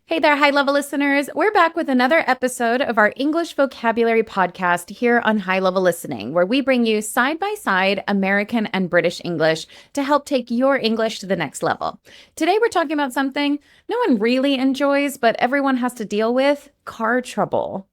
Hey there, high level listeners. We're back with another episode of our English vocabulary podcast here on High Level Listening, where we bring you side by side American and British English to help take your English to the next level. Today, we're talking about something no one really enjoys, but everyone has to deal with car trouble.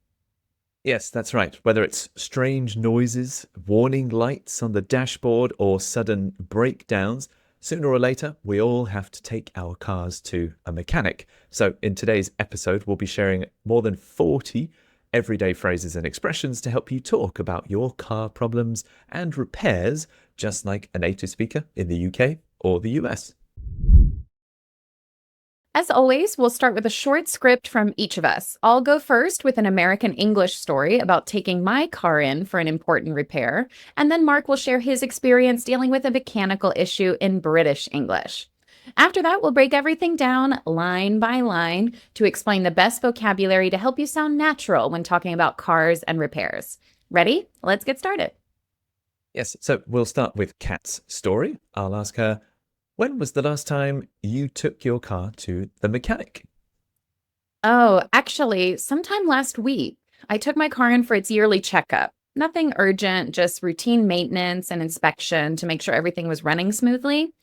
Yes, that's right. Whether it's strange noises, warning lights on the dashboard, or sudden breakdowns, sooner or later, we all have to take our cars to a mechanic. So, in today's episode, we'll be sharing more than 40 everyday phrases and expressions to help you talk about your car problems and repairs, just like a native speaker in the UK or the US. As always, we'll start with a short script from each of us. I'll go first with an American English story about taking my car in for an important repair, and then Mark will share his experience dealing with a mechanical issue in British English. After that, we'll break everything down line by line to explain the best vocabulary to help you sound natural when talking about cars and repairs. Ready? Let's get started. Yes, so we'll start with Kat's story. I'll ask her, when was the last time you took your car to the mechanic? Oh, actually, sometime last week, I took my car in for its yearly checkup. Nothing urgent, just routine maintenance and inspection to make sure everything was running smoothly.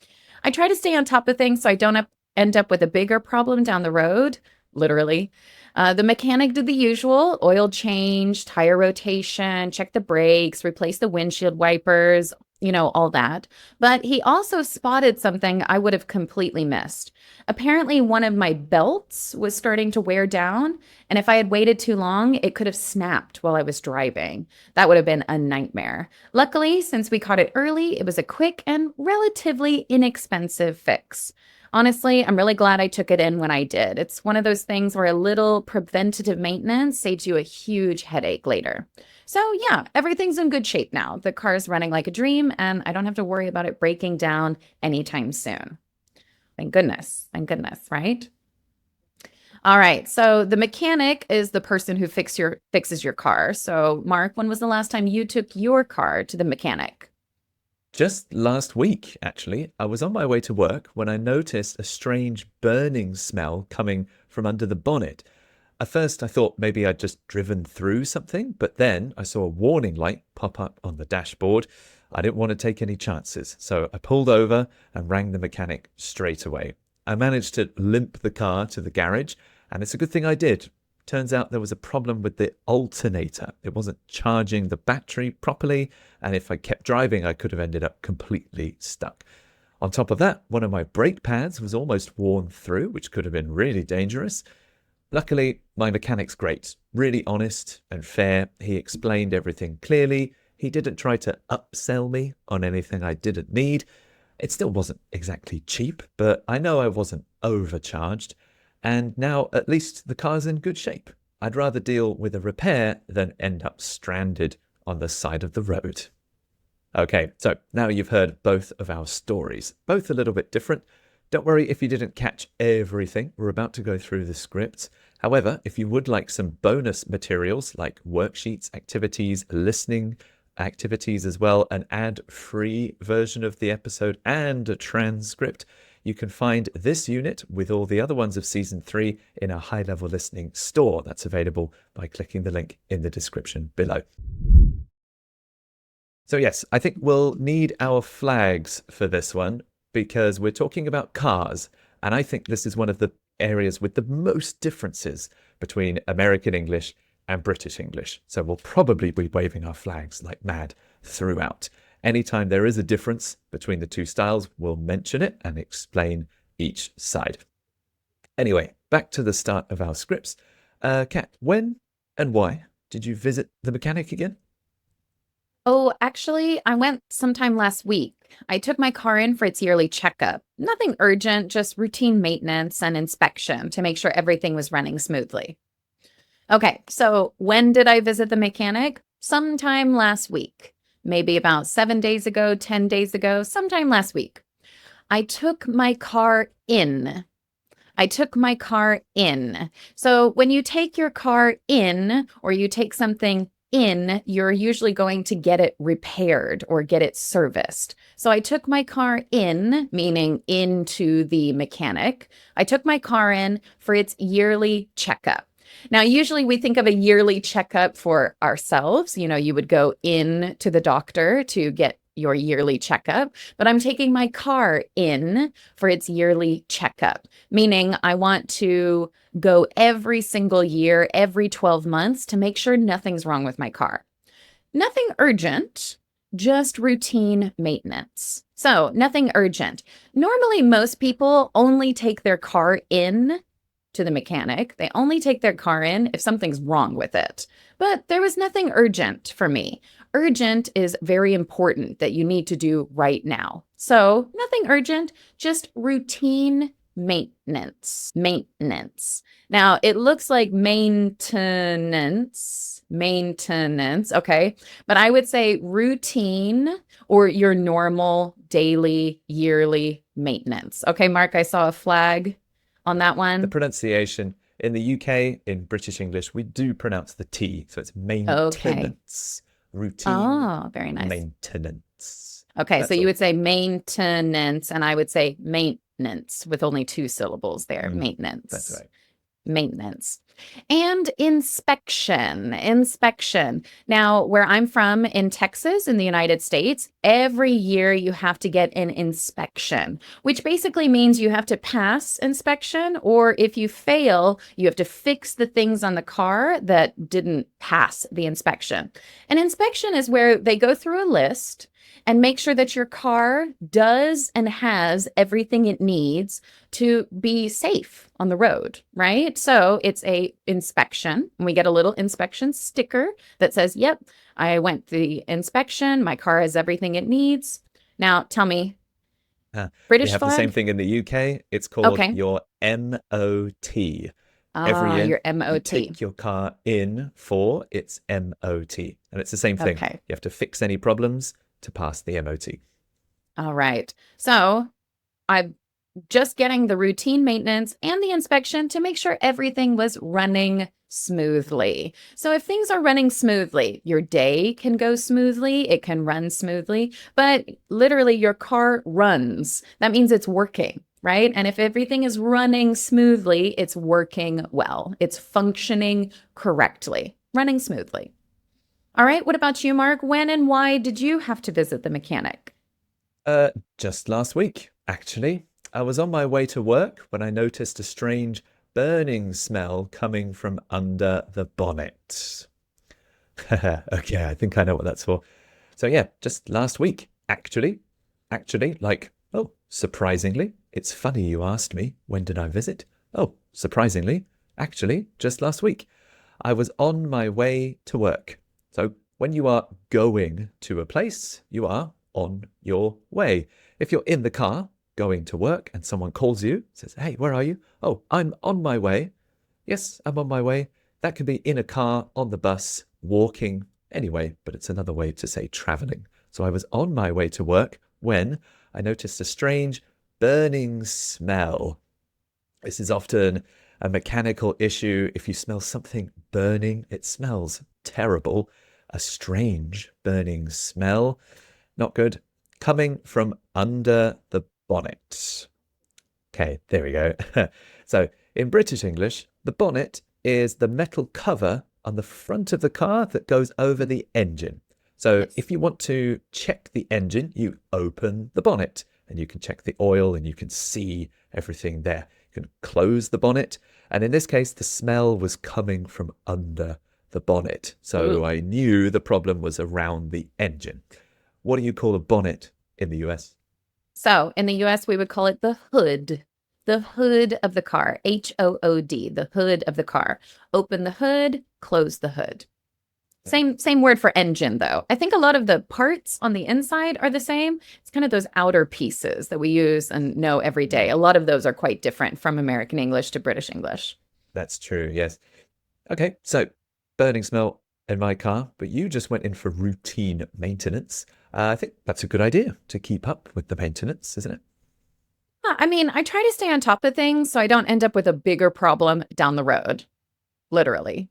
I try to stay on top of things so I don't end up with a bigger problem down the road, literally. The mechanic did the usual oil change, tire rotation, check the brakes, replace the windshield wipers, all that. But he also spotted something I would have completely missed. Apparently, one of my belts was starting to wear down, and if I had waited too long, it could have snapped while I was driving. That would have been a nightmare. Luckily, since we caught it early, it was a quick and relatively inexpensive fix. Honestly, I'm really glad I took it in when I did. It's one of those things where a little preventative maintenance saves you a huge headache later. So, yeah, everything's in good shape now. The car is running like a dream, and I don't have to worry about it breaking down anytime soon. Thank goodness, right? All right, so the mechanic is the person who fixes your car. So, Mark, when was the last time you took your car to the mechanic? Just last week, actually, I was on my way to work when I noticed a strange burning smell coming from under the bonnet. At first, I thought maybe I'd just driven through something, but then I saw a warning light pop up on the dashboard. I didn't want to take any chances, so I pulled over and rang the mechanic straight away. I managed to limp the car to the garage, and it's a good thing I did. Turns out there was a problem with the alternator. It wasn't charging the battery properly, and if I kept driving, I could have ended up completely stuck. On top of that, one of my brake pads was almost worn through, which could have been really dangerous. Luckily, my mechanic's great, really honest and fair. He explained everything clearly. He didn't try to upsell me on anything I didn't need. It still wasn't exactly cheap, but I know I wasn't overcharged. And now at least the car's in good shape. I'd rather deal with a repair than end up stranded on the side of the road. Okay, so now you've heard both of our stories, both a little bit different. Don't worry if you didn't catch everything. We're about to go through the scripts. However, if you would like some bonus materials like worksheets, activities, listening activities as well, an ad-free version of the episode and a transcript, you can find this unit with all the other ones of Season 3 in our High Level Listening store. That's available by clicking the link in the description below. So yes, I think we'll need our flags for this one because we're talking about cars, and I think this is one of the areas with the most differences between American English and British English. So we'll probably be waving our flags like mad throughout. Anytime there is a difference between the two styles, we'll mention it and explain each side. Anyway, back to the start of our scripts. Kat, when and why did you visit the mechanic again? Oh, actually, I went sometime last week. I took my car in for its yearly checkup. Nothing urgent, just routine maintenance and inspection to make sure everything was running smoothly. Okay, so when did I visit the mechanic? Sometime last week. Maybe about 7 days ago, 10 days ago, sometime last week. I took my car in. I took my car in. So when you take your car in or you take something in, you're usually going to get it repaired or get it serviced. So I took my car in, meaning into the mechanic. I took my car in for its yearly checkup. Now, usually we think of a yearly checkup for ourselves. You know, you would go in to the doctor to get your yearly checkup, but I'm taking my car in for its yearly checkup, meaning I want to go every single year, every 12 months to make sure nothing's wrong with my car. Nothing urgent, just routine maintenance. So nothing urgent. Normally, most people only take their car in to the mechanic. They only take their car in if something's wrong with it. But there was nothing urgent for me. Urgent is very important that you need to do right now. So nothing urgent, just routine maintenance. Maintenance. Now, it looks like maintenance, okay? But I would say routine or your normal daily, yearly maintenance. Okay, Mark, I saw a flag on that one. The pronunciation in the UK, in British English, we do pronounce the T. So it's maintenance. Routine. Oh, very nice. Maintenance. Okay, so you would say maintenance, and I would say maintenance with only 2 syllables there. Maintenance. That's right. Maintenance. And inspection. Inspection. Now, where I'm from in Texas, in the United States, every year you have to get an inspection, which basically means you have to pass inspection, or if you fail, you have to fix the things on the car that didn't pass the inspection. An inspection is where they go through a list and make sure that your car does and has everything it needs to be safe on the road, right? So it's a inspection, and we get a little inspection sticker that says, yep, I went the inspection, my car has everything it needs. Now, tell me, British we have flag? the same thing in the UK. It's called your MOT. Every year, your MOT. you take your car in for its MOT. And it's the same thing. Okay. You have to fix any problems to pass the MOT. All right. So I'm just getting the routine maintenance and the inspection to make sure everything was running smoothly. So if things are running smoothly, your day can go smoothly, it can run smoothly, but literally your car runs. That means it's working, right? And if everything is running smoothly, it's working well. It's functioning correctly, running smoothly. All right, what about you, Mark? When and why did you have to visit the mechanic? Just last week, actually. I was on my way to work when I noticed a strange burning smell coming from under the bonnet. Okay, I think I know what that's for. So yeah, just last week, actually, like, oh, surprisingly, it's funny you asked me, when did I visit? Oh, surprisingly, actually, just last week. I was on my way to work. So when you are going to a place, you are on your way. If you're in the car going to work and someone calls you, says, hey, where are you? Oh, I'm on my way. Yes, I'm on my way. That could be in a car, on the bus, walking, anyway, but it's another way to say traveling. So I was on my way to work when I noticed a strange burning smell. This is often a mechanical issue. If you smell something burning, it smells terrible. A strange burning smell. Not good. Coming from under the bonnet. Okay, there we go. So in British English, the bonnet is the metal cover on the front of the car that goes over the engine. So if you want to check the engine, you open the bonnet and you can check the oil and you can see everything there. You can close the bonnet. And in this case, the smell was coming from under the bonnet. So I knew the problem was around the engine. What do you call a bonnet in the US? So in the US, we would call it the hood. The hood of the car. H-O-O-D, the hood of the car. Open the hood, close the hood. Same word for engine, though. I think a lot of the parts on the inside are the same. It's kind of those outer pieces that we use and know every day. A lot of those are quite different from American English to British English. That's true, yes. Okay, so burning smell in my car, but you just went in for routine maintenance. I think that's a good idea to keep up with the maintenance, isn't it? I mean, I try to stay on top of things so I don't end up with a bigger problem down the road, literally.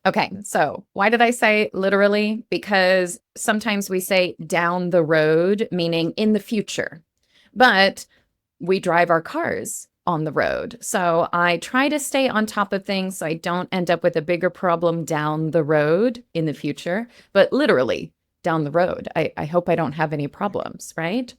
Okay, so why did I say literally? Because sometimes we say down the road, meaning in the future, but we drive our cars on the road. So I try to stay on top of things so I don't end up with a bigger problem down the road in the future, but literally down the road. I hope I don't have any problems, right?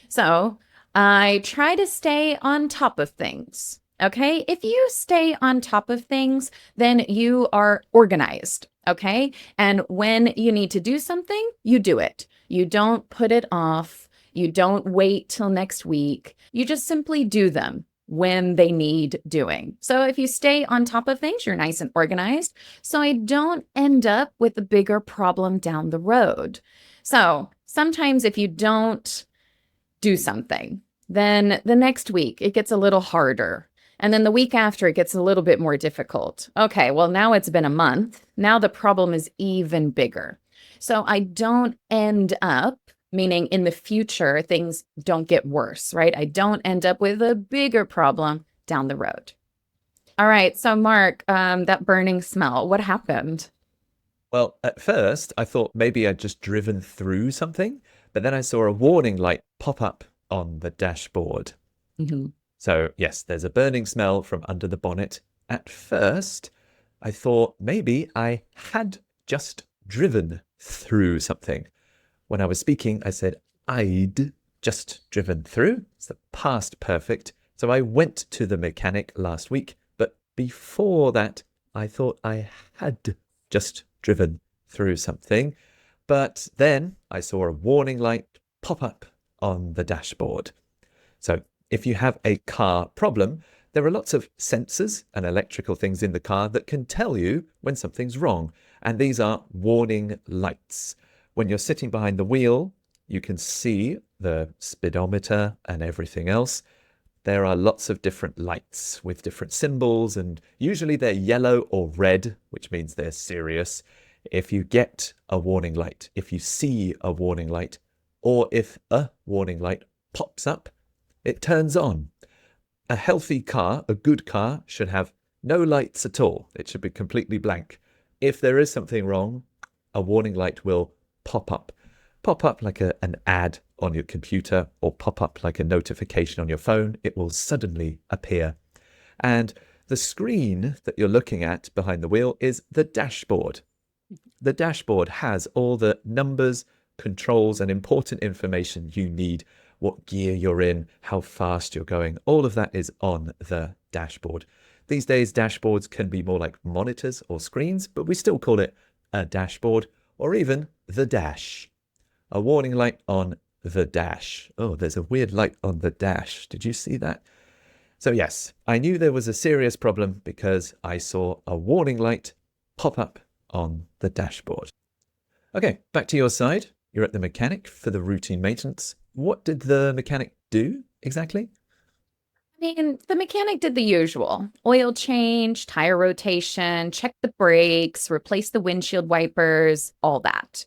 So I try to stay on top of things. Okay. If you stay on top of things, then you are organized. Okay. And when you need to do something, you do it. You don't put it off. You don't wait till next week. You just simply do them when they need doing. So if you stay on top of things, you're nice and organized. So I don't end up with a bigger problem down the road. So sometimes if you don't do something, then the next week it gets a little harder. And then the week after, it gets a little bit more difficult. Okay, well, now it's been a month. Now the problem is even bigger. So I don't end up, meaning in the future, things don't get worse, right? I don't end up with a bigger problem down the road. All right, so Mark, that burning smell, what happened? Well, at first, I thought maybe I'd just driven through something, but then I saw a warning light pop up on the dashboard. Mm-hmm. So, yes, there's a burning smell from under the bonnet. At first, I thought maybe I had just driven through something. When I was speaking, I said I'd just driven through. It's the past perfect. So I went to the mechanic last week, but before that, I thought I had just driven through something. But then I saw a warning light pop up on the dashboard. So if you have a car problem, there are lots of sensors and electrical things in the car that can tell you when something's wrong. And these are warning lights. When you're sitting behind the wheel, you can see the speedometer and everything else. There are lots of different lights with different symbols, and usually they're yellow or red, which means they're serious. If you get a warning light, if you see a warning light, or if a warning light pops up, it turns on. A healthy car, a good car, should have no lights at all. It should be completely blank. If there is something wrong, a warning light will pop up. Pop up like an ad on your computer, or pop up like a notification on your phone. It will suddenly appear. And the screen that you're looking at behind the wheel is the dashboard. The dashboard has all the numbers, controls, and important information you need. What gear you're in, how fast you're going, all of that is on the dashboard. These days, dashboards can be more like monitors or screens, but we still call it a dashboard, or even the dash. A warning light on the dash. Oh, there's a weird light on the dash. Did you see that? So yes, I knew there was a serious problem because I saw a warning light pop up on the dashboard. Okay, back to your side. You're at the mechanic for the routine maintenance. What did the mechanic do exactly? I mean, the mechanic did the usual: oil change, tire rotation, check the brakes, replace the windshield wipers, all that.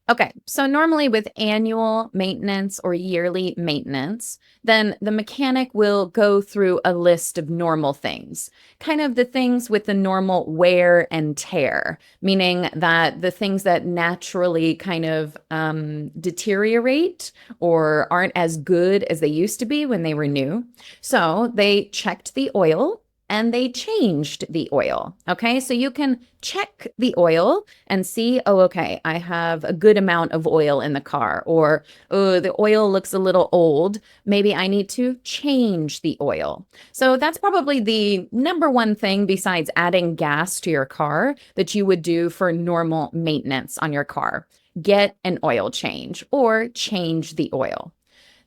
Okay, so normally with annual maintenance or yearly maintenance, then the mechanic will go through a list of normal things, kind of the things with the normal wear and tear, meaning that the things that naturally kind of deteriorate or aren't as good as they used to be when they were new. So they checked the oil and they changed the oil. Okay, so you can check the oil and see, oh, okay, I have a good amount of oil in the car, or oh, the oil looks a little old. Maybe I need to change the oil. So that's probably the number one thing besides adding gas to your car that you would do for normal maintenance on your car. Get an oil change or change the oil.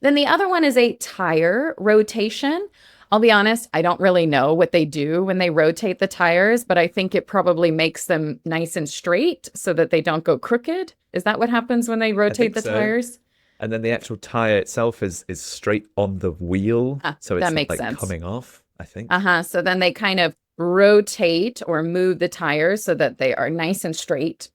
Then the other one is a tire rotation. I'll be honest, I don't really know what they do when they rotate the tires, but I think it probably makes them nice and straight so that they don't go crooked. Is that what happens when they rotate the tires? And then the actual tire itself is straight on the wheel, so it's that not makes like sense. coming off, I think. So then they kind of rotate or move the tires so that they are nice and straight.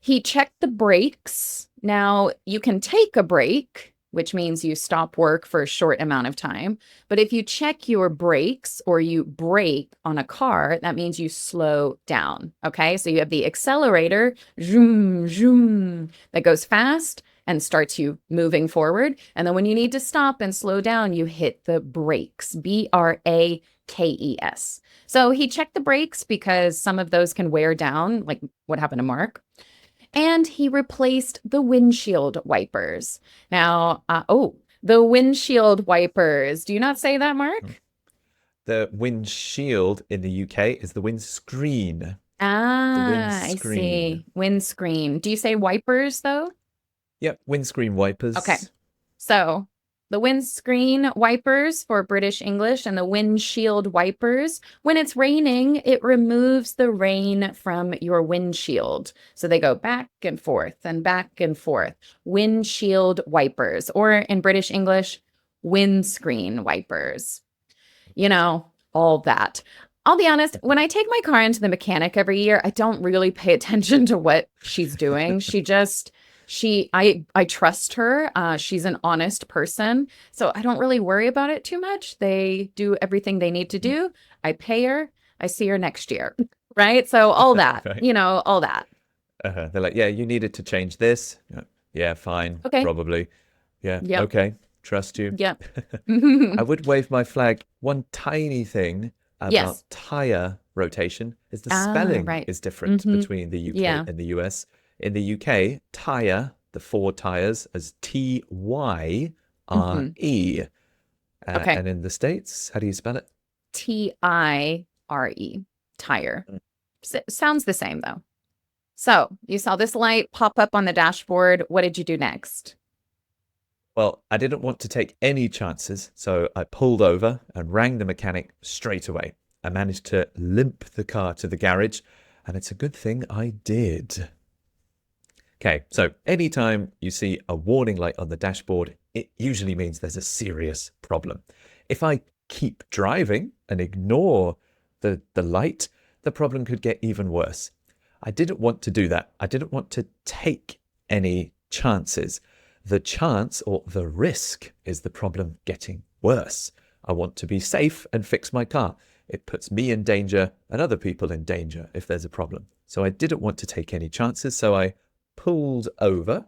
He checked the brakes. Now, you can take a brake which means you stop work for a short amount of time. But if you check your brakes or you brake on a car, that means you slow down. Okay. So you have the accelerator, zoom, zoom, that goes fast and starts you moving forward. And then when you need to stop and slow down, you hit the brakes, BRAKES. So he checked the brakes because some of those can wear down, like what happened to Mark. And he replaced the windshield wipers. Now, the windshield wipers. Do you not say that, Mark? The windshield in the UK is the windscreen. Ah, I see. Windscreen. Do you say wipers, though? Yep, windscreen wipers. Okay. So the windscreen wipers for British English and the windshield wipers. When it's raining, it removes the rain from your windshield. So they go back and forth and back and forth. Windshield wipers, or in British English, windscreen wipers. You know, all that. I'll be honest, when I take my car into the mechanic every year, I don't really pay attention to what she's doing. I trust her. She's an honest person. So I don't really worry about it too much. They do everything they need to do. I pay her. I see her next year. Right. So all that, Right. all that. They're like, yeah, you needed to change this. Yeah, fine. Okay. Probably. Yeah. Yep. Okay. Trust you. Yep. I would wave my flag. One tiny thing about Yes. tire rotation is the spelling right. is different Mhm. between the UK Yeah. and the US. In the UK, tire, the four tires, as TYRE. Okay. And in the States, how do you spell it? TIRE, tire. Sounds the same though. So you saw this light pop up on the dashboard. What did you do next? Well, I didn't want to take any chances, so I pulled over and rang the mechanic straight away. I managed to limp the car to the garage, and it's a good thing I did. Okay, so anytime you see a warning light on the dashboard, it usually means there's a serious problem. If I keep driving and ignore the light, the problem could get even worse. I didn't want to do that. I didn't want to take any chances. The chance or the risk is the problem getting worse. I want to be safe and fix my car. It puts me in danger and other people in danger if there's a problem. So I didn't want to take any chances, so I pulled over.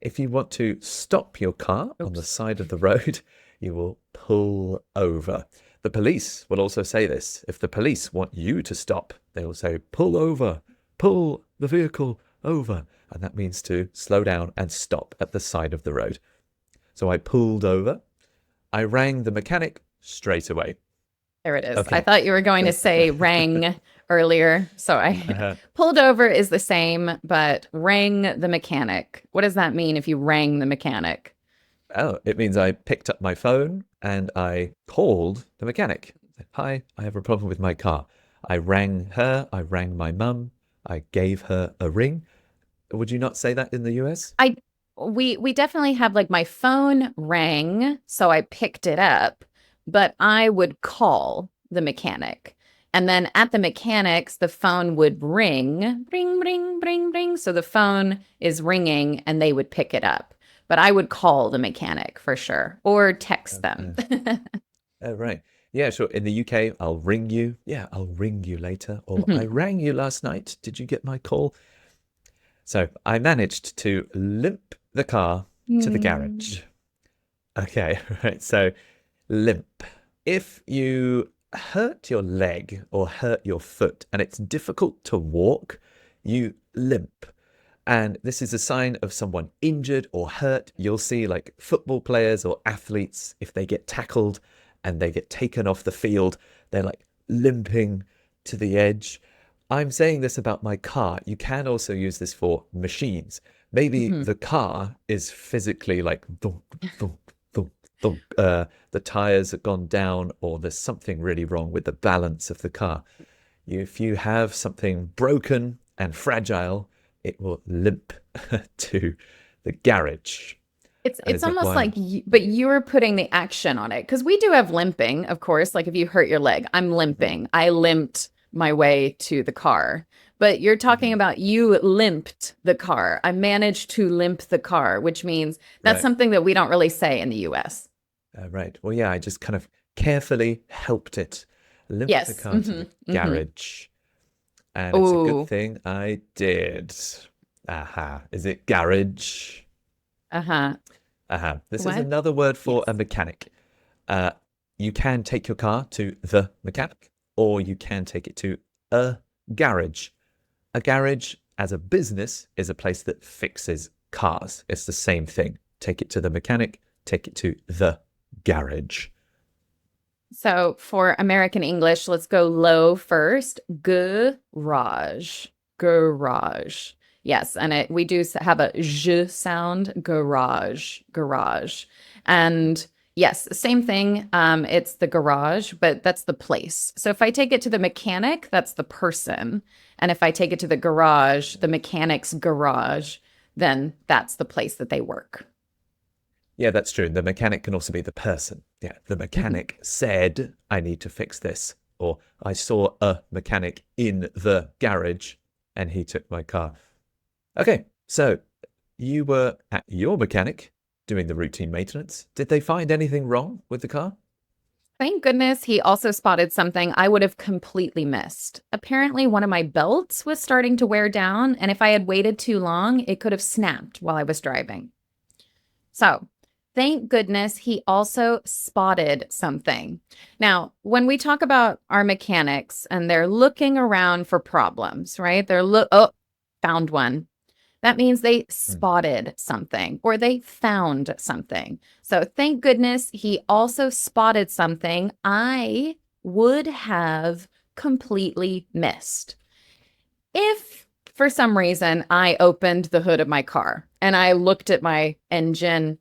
If you want to stop your car on the side of the road, you will pull over. The police will also say this. If the police want you to stop, they will say, pull over, pull the vehicle over. And that means to slow down and stop at the side of the road. So I pulled over. I rang the mechanic straight away. There it is. Okay. I thought you were going to say rang earlier. So I pulled over is the same, but rang the mechanic. What does that mean if you rang the mechanic? Oh, it means I picked up my phone and I called the mechanic. Hi, I have a problem with my car. I rang her. I rang my mum. I gave her a ring. Would you not say that in the US? We definitely have, like, my phone rang, so I picked it up, but I would call the mechanic. And then at the mechanics, the phone would ring, ring, ring, ring, ring. So the phone is ringing and they would pick it up. But I would call the mechanic for sure, or text them. Oh, right. Yeah, sure. In the UK, I'll ring you. Yeah, I'll ring you later. Or Mhm. I rang you last night. Did you get my call? So I managed to limp the car to the garage. Okay, right. So limp. If you hurt your leg or hurt your foot and it's difficult to walk, you limp. And this is a sign of someone injured or hurt. You'll see, like, football players or athletes, if they get tackled and they get taken off the field, they're like limping to the edge. I'm saying this about my car. You can also use this for machines. Maybe the car is physically like thunk, thunk, thunk, thunk. The tires have gone down, or there's something really wrong with the balance of the car. If you have something broken and fragile, it will limp to the garage. It's almost like, but you're putting the action on it, because we do have limping, of course. Like if you hurt your leg, I'm limping. I limped my way to the car. But you're talking Mhm. about you limped the car. I managed to limp the car, which means that's Right. something that we don't really say in the US. Right. Well, yeah, I just kind of carefully helped it, limped the Yes. car to the Mm-hmm. garage. And it's a good Oh, thing I did. Aha. Is it garage? uh-huh. Aha. This is What? another word for a Yes. mechanic. Uh, you can take your car to the mechanic, or you can take it to a garage. A garage, as a business, is a place that fixes cars. It's the same thing. Take it to the mechanic, take it to the garage. So for American English, let's go low first. Garage. Garage. Yes, and we do have a j sound. Garage. Garage. And yes, same thing. It's the garage, but that's the place. So if I take it to the mechanic, that's the person. And if I take it to the garage, the mechanic's garage, then that's the place that they work. Yeah, that's true. The mechanic can also be the person. Yeah, the Mhm. mechanic said, I need to fix this. Or I saw a mechanic in the garage and he took my car. Okay, so you were at your mechanic doing the routine maintenance. Did they find anything wrong with the car? Thank goodness he also spotted something I would have completely missed. Apparently, one of my belts was starting to wear down, and if I had waited too long, it could have snapped while I was driving. So, thank goodness he also spotted something. Now, when we talk about our mechanics and they're looking around for problems, right? Oh, found one. That means they Hmm. spotted something or they found something. So thank goodness he also spotted something I would have completely missed. If for some reason I opened the hood of my car and I looked at my engine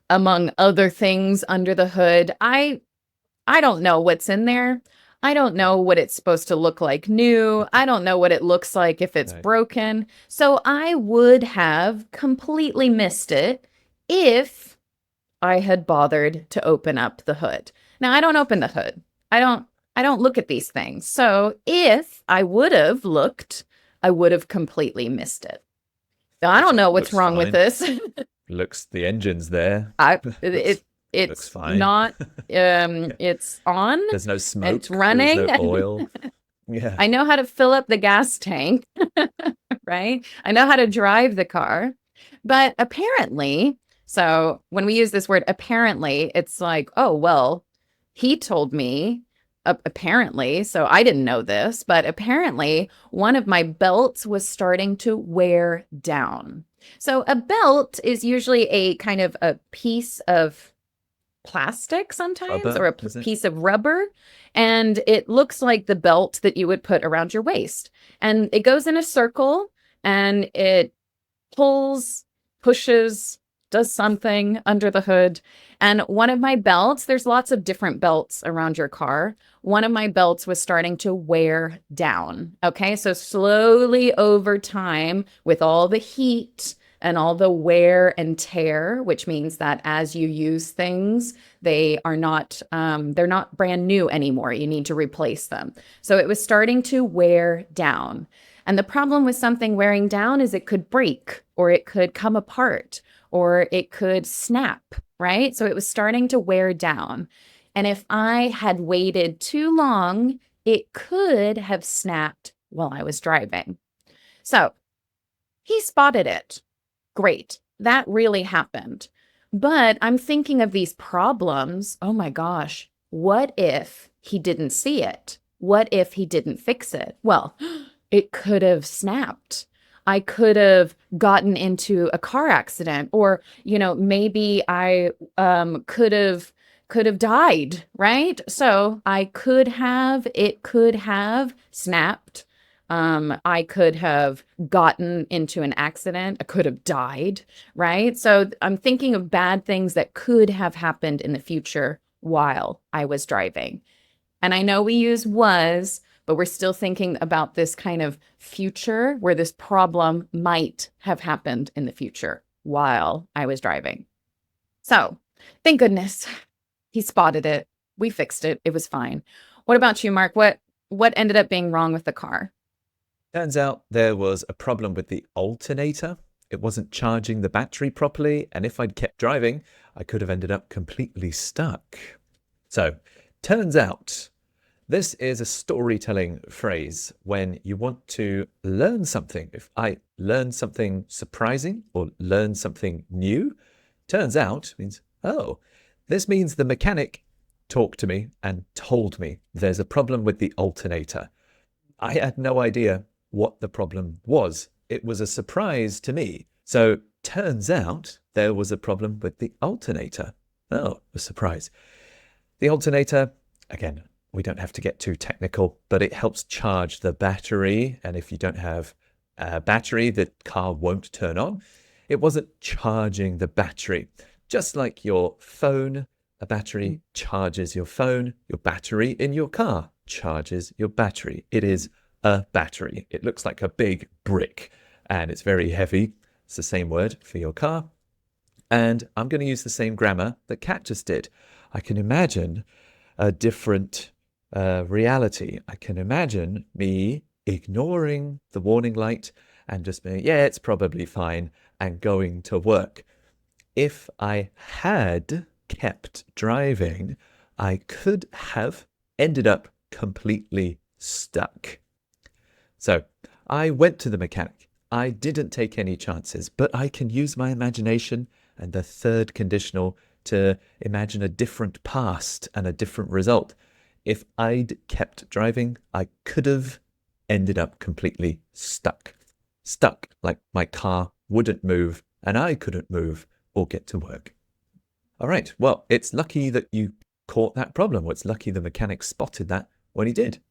among other things under the hood, I don't know what's in there. I don't know what it's supposed to look like new. I don't know what it looks like if it's Right. broken. So I would have completely missed it if I had bothered to open up the hood. Now I don't open the hood. I don't I don't look at these things. So if I would have looked, I would have completely missed it. Now, I don't Looks know what's looks wrong with fine. this. Looks the engine's there. I Looks it looks it's fine. not Yeah. it's on, There's no it's smoke. There's running. no oil. Yeah. I know how to fill up the gas tank, right? I know how to drive the car. But apparently, so when we use this word apparently, it's like, oh, well, he told me apparently, so I didn't know this, but apparently one of my belts was starting to wear down. So a belt is usually a kind of a piece of plastic sometimes or Rubber, a is it? piece of rubber, and it looks like the belt that you would put around your waist, and it goes in a circle and it pulls, pushes, does something under the hood. And one of my belts, there's lots of different belts around your car. One of my belts was starting to wear down. Okay. So slowly over time, with all the heat and all the wear and tear, which means that as you use things, they're not brand new anymore. You need to replace them. So it was starting to wear down. And the problem with something wearing down is it could break or it could come apart or it could snap, right? So it was starting to wear down. And if I had waited too long, it could have snapped while I was driving. So he spotted it. Great. That really happened. But I'm thinking of these problems. Oh my gosh. What if he didn't see it? What if he didn't fix it? Well, it could have snapped. I could have gotten into a car accident, or, maybe I could have died, right? So it could have snapped. I could have gotten into an accident. I could have died, right? So I'm thinking of bad things that could have happened in the future while I was driving. And I know we use was, but we're still thinking about this kind of future where this problem might have happened in the future while I was driving. So thank goodness he spotted it. We fixed it. It was fine. What about you, Mark? What ended up being wrong with the car? Turns out there was a problem with the alternator. It wasn't charging the battery properly, and if I'd kept driving, I could have ended up completely stuck. So, turns out, this is a storytelling phrase when you want to learn something. If I learn something surprising or learn something new, turns out means, oh, this means the mechanic talked to me and told me there's a problem with the alternator. I had no idea what the problem was. It was a surprise to me. So turns out there was a problem with the alternator. Oh, a surprise. The alternator, again, we don't have to get too technical, but it helps charge the battery. And if you don't have a battery, the car won't turn on. It wasn't charging the battery. Just like your phone, a battery charges your phone. Your battery in your car charges your battery. It is a battery. It looks like a big brick and it's very heavy. It's the same word for your car. And I'm going to use the same grammar that Kat just did. I can imagine a different reality. I can imagine me ignoring the warning light and just being, yeah, it's probably fine, and going to work. If I had kept driving, I could have ended up completely stuck. So I went to the mechanic. I didn't take any chances, but I can use my imagination and the third conditional to imagine a different past and a different result. If I'd kept driving, I could have ended up completely stuck. Stuck, like my car wouldn't move and I couldn't move or get to work. All right, well, it's lucky that you caught that problem. It's lucky the mechanic spotted that when he did.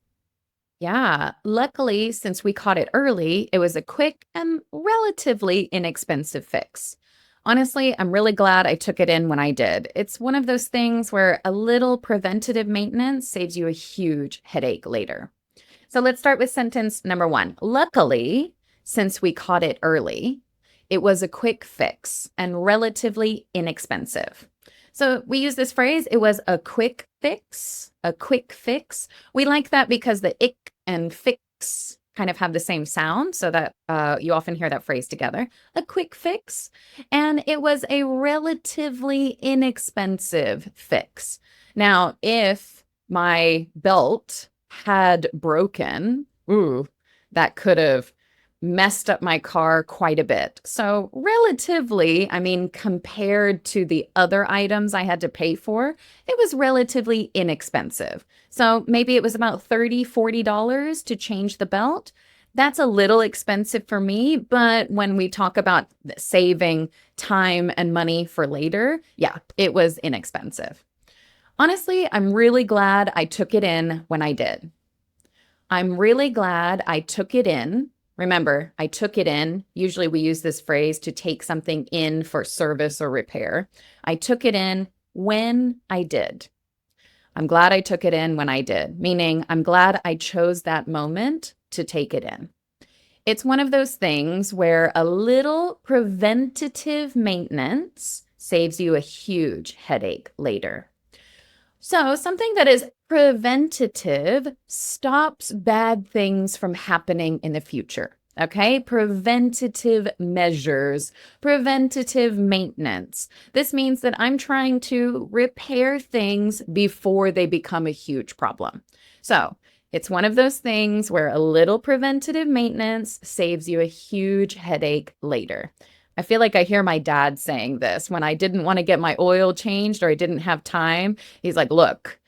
Yeah, luckily, since we caught it early, it was a quick and relatively inexpensive fix. Honestly, I'm really glad I took it in when I did. It's one of those things where a little preventative maintenance saves you a huge headache later. So let's start with sentence number 1. Luckily, since we caught it early, it was a quick fix and relatively inexpensive. So we use this phrase, it was a quick fix, a quick fix. We like that because the ick and fix kind of have the same sound, so that you often hear that phrase together, a quick fix. And it was a relatively inexpensive fix. Now, if my belt had broken, that could have messed up my car quite a bit. So relatively, I mean, compared to the other items I had to pay for, it was relatively inexpensive. So maybe it was about $30, $40 to change the belt. That's a little expensive for me, but when we talk about saving time and money for later, yeah, it was inexpensive. Honestly, I'm really glad I took it in when I did. I'm really glad I took it in. Remember, I took it in. Usually we use this phrase to take something in for service or repair. I took it in when I did. I'm glad I took it in when I did, meaning I'm glad I chose that moment to take it in. It's one of those things where a little preventative maintenance saves you a huge headache later. So something that is preventative stops bad things from happening in the future. Okay, preventative measures, preventative maintenance. This means that I'm trying to repair things before they become a huge problem. So it's one of those things where a little preventative maintenance saves you a huge headache later. I feel like I hear my dad saying this when I didn't want to get my oil changed or I didn't have time. He's like, look,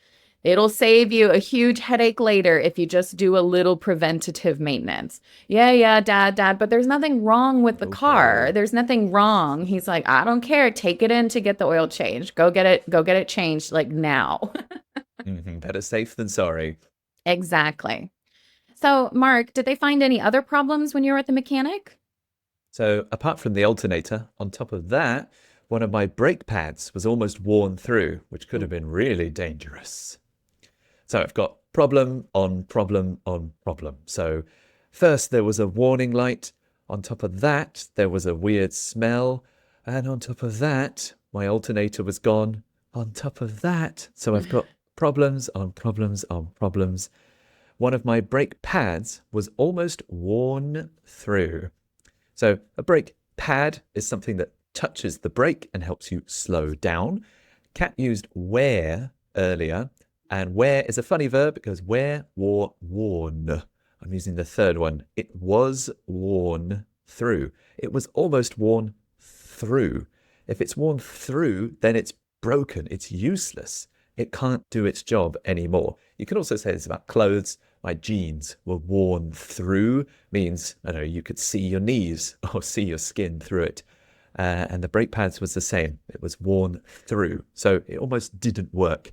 it'll save you a huge headache later if you just do a little preventative maintenance. Yeah, dad, but there's nothing wrong with the car. There's nothing wrong. He's like, I don't care. Take it in to get the oil changed. Go get it changed like now. Better safe than sorry. Exactly. So, Mark, did they find any other problems when you were at the mechanic? So apart from the alternator, on top of that, one of my brake pads was almost worn through, which could have been really dangerous. So I've got problem on problem on problem. So first there was a warning light. On top of that, there was a weird smell. And on top of that, my alternator was gone. On top of that, so I've got problems on problems on problems. one of my brake pads was almost worn through. So a brake pad is something that touches the brake and helps you slow down. Kat used wear earlier, and wear is a funny verb because wear, wore, worn. I'm using the third one. It was worn through. It was almost worn through. If it's worn through, then it's broken. It's useless. It can't do its job anymore. You can also say this about clothes. My jeans were worn through means, I don't know, you could see your knees or see your skin through it. And the brake pads was the same. It was worn through. So it almost didn't work.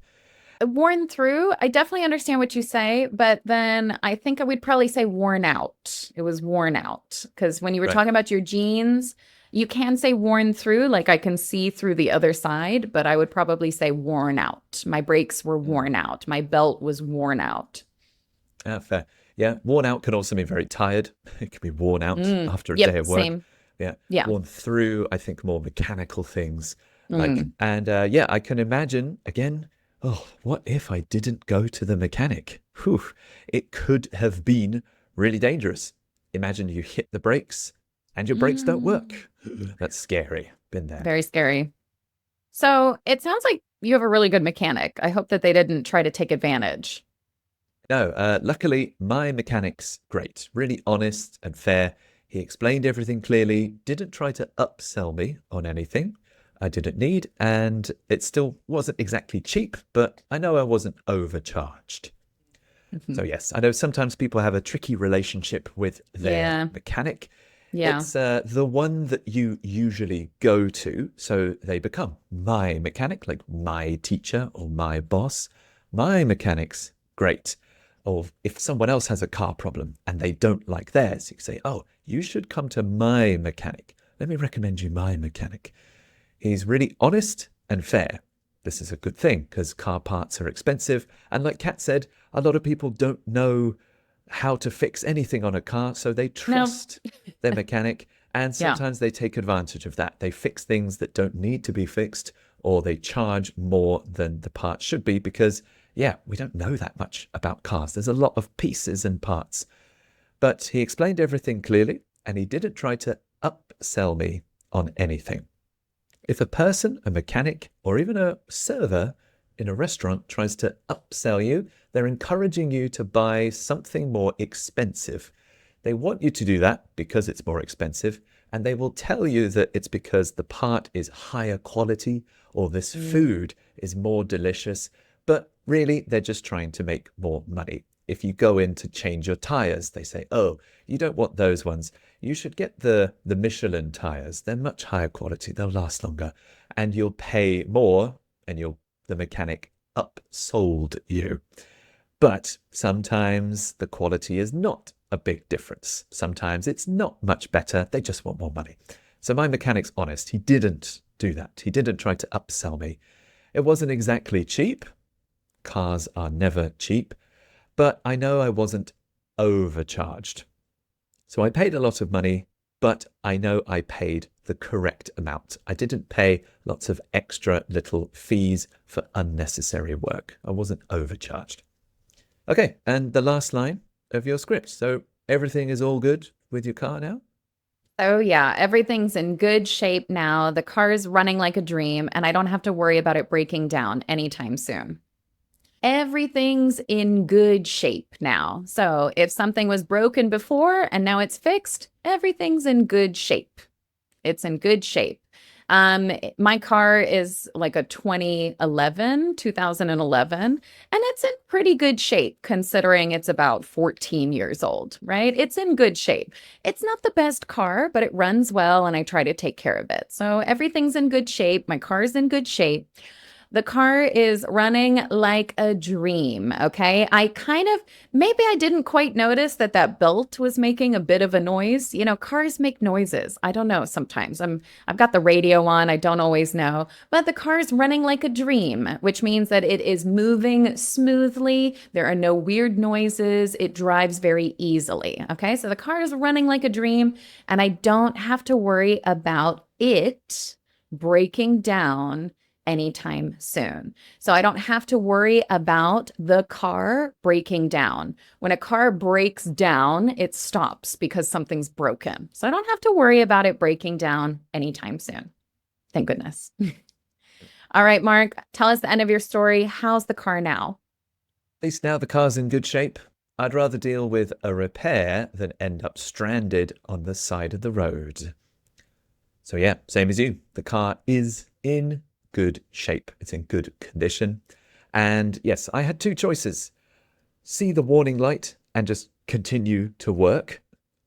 Worn through, I definitely understand what you say, but then I think I would probably say worn out. It was worn out. Because when you were talking about your jeans, you can say worn through, like I can see through the other side, but I would probably say worn out. My brakes were worn out. My belt was worn out. Fair. Yeah, worn out can also mean very tired. It can be worn out after a day of work. Same. Yeah. Worn through, I think more mechanical things. Yeah, I can imagine, again, oh, what if I didn't go to the mechanic? Whew, it could have been really dangerous. Imagine you hit the brakes and your brakes don't work. That's scary. Been there. Very scary. So it sounds like you have a really good mechanic. I hope that they didn't try to take advantage. No, luckily my mechanic's great, really honest and fair. He explained everything clearly, didn't try to upsell me on anything I didn't need, and it still wasn't exactly cheap, but I know I wasn't overcharged. So yes, I know sometimes people have a tricky relationship with their mechanic. Yeah. It's the one that you usually go to, so they become my mechanic, like my teacher or my boss. My mechanic's great. Or if someone else has a car problem and they don't like theirs, you say, oh, you should come to my mechanic. Let me recommend you my mechanic. He's really honest and fair. This is a good thing because car parts are expensive. And like Kat said, a lot of people don't know how to fix anything on a car, so they trust their mechanic. And sometimes they take advantage of that. They fix things that don't need to be fixed, or they charge more than the part should be because we don't know that much about cars. There's a lot of pieces and parts. But he explained everything clearly, and he didn't try to upsell me on anything. If a person, a mechanic, or even a server in a restaurant tries to upsell you, they're encouraging you to buy something more expensive. They want you to do that because it's more expensive, and they will tell you that it's because the part is higher quality or this food is more delicious. But really, they're just trying to make more money. If you go in to change your tires, they say, oh, you don't want those ones. You should get the Michelin tires. They're much higher quality. They'll last longer. And you'll pay more, and the mechanic upsold you. But sometimes the quality is not a big difference. Sometimes it's not much better. They just want more money. So my mechanic's honest. He didn't do that. He didn't try to upsell me. It wasn't exactly cheap. Cars are never cheap, but I know I wasn't overcharged. So I paid a lot of money, but I know I paid the correct amount. I didn't pay lots of extra little fees for unnecessary work. I wasn't overcharged. Okay, and the last line of your script. So everything is all good with your car now? Oh, yeah. Everything's in good shape now. The car is running like a dream, and I don't have to worry about it breaking down anytime soon. Everything's in good shape now. So if something was broken before and now it's fixed, everything's in good shape. It's in good shape. My car is like a 2011, and it's in pretty good shape considering it's about 14 years old, right? It's in good shape. It's not the best car, but it runs well and I try to take care of it. So everything's in good shape. My car's in good shape. The car is running like a dream, okay? Maybe I didn't quite notice that belt was making a bit of a noise. You know, cars make noises. I don't know sometimes. I've got the radio on. I don't always know. But the car is running like a dream, which means that it is moving smoothly. There are no weird noises. It drives very easily, okay? So the car is running like a dream, and I don't have to worry about it breaking down anytime soon. So I don't have to worry about the car breaking down. When a car breaks down, it stops because something's broken. So I don't have to worry about it breaking down anytime soon. Thank goodness. All right, Mark, tell us the end of your story. How's the car now? At least now the car's in good shape. I'd rather deal with a repair than end up stranded on the side of the road. So yeah, same as you. The car is in good shape. It's in good condition. And yes, I had two choices. See the warning light and just continue to work,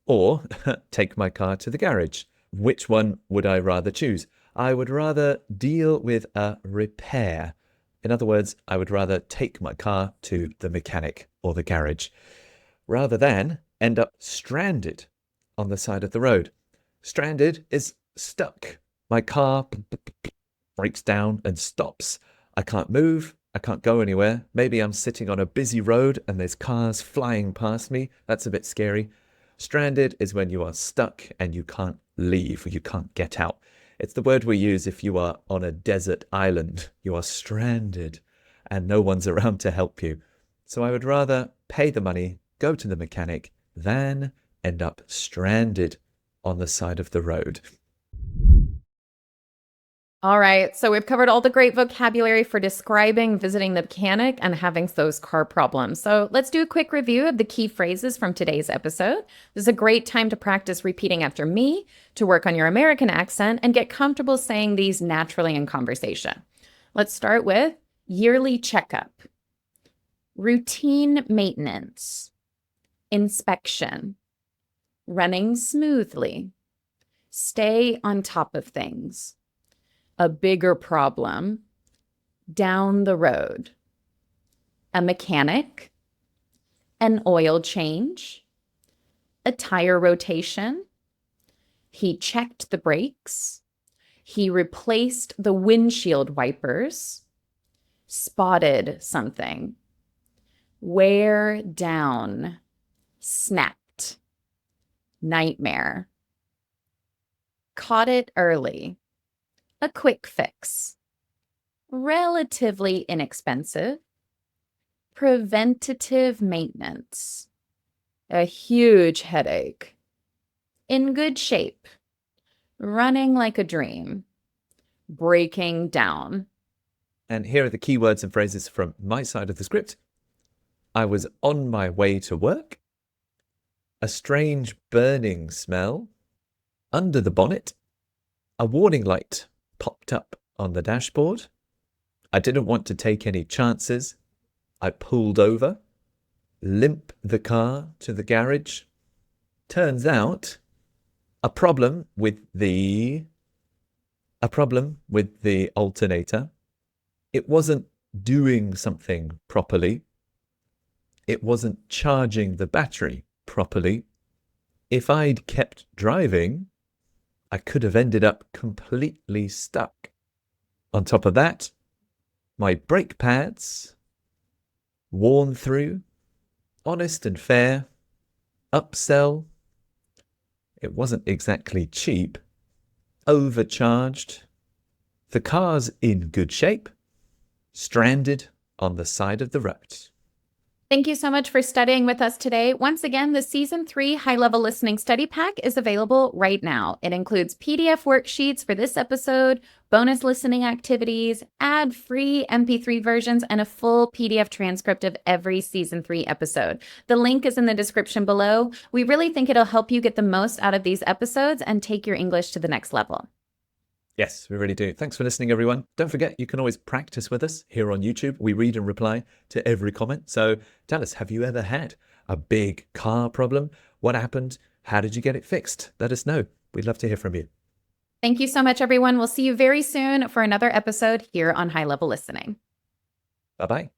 or take my car to the garage. Which one would I rather choose? I would rather deal with a repair. In other words, I would rather take my car to the mechanic or the garage rather than end up stranded on the side of the road. Stranded is stuck. My car breaks down and stops. I can't move. I can't go anywhere. Maybe I'm sitting on a busy road and there's cars flying past me. That's a bit scary. Stranded is when you are stuck and you can't leave, or you can't get out. It's the word we use if you are on a desert island. You are stranded and no one's around to help you. So I would rather pay the money, go to the mechanic, than end up stranded on the side of the road. All right, so we've covered all the great vocabulary for describing visiting the mechanic and having those car problems. So let's do a quick review of the key phrases from today's episode. This is a great time to practice repeating after me, to work on your American accent, and get comfortable saying these naturally in conversation. Let's start with yearly checkup, routine maintenance, inspection, running smoothly, stay on top of things, a bigger problem, down the road, a mechanic, an oil change, a tire rotation, he checked the brakes, he replaced the windshield wipers, spotted something, wear down, snapped, nightmare, caught it early, a quick fix, relatively inexpensive, preventative maintenance, a huge headache, in good shape, running like a dream, breaking down. And here are the key words and phrases from my side of the script. I was on my way to work. A strange burning smell. Under the bonnet. A warning light popped up on the dashboard. I didn't want to take any chances. I pulled over. Limp the car to the garage. Turns out a problem with the alternator. It wasn't doing something properly. It wasn't charging the battery properly. If I'd kept driving, I could have ended up completely stuck. On top of that, my brake pads, worn through, honest and fair, upsell. It wasn't exactly cheap, overcharged. The car's in good shape, stranded on the side of the road. Thank you so much for studying with us today. Once again, the Season 3 High-Level Listening Study Pack is available right now. It includes PDF worksheets for this episode, bonus listening activities, ad-free MP3 versions, and a full PDF transcript of every Season 3 episode. The link is in the description below. We really think it'll help you get the most out of these episodes and take your English to the next level. Yes, we really do. Thanks for listening, everyone. Don't forget, you can always practice with us here on YouTube. We read and reply to every comment. So tell us, have you ever had a big car problem? What happened? How did you get it fixed? Let us know. We'd love to hear from you. Thank you so much, everyone. We'll see you very soon for another episode here on High Level Listening. Bye-bye.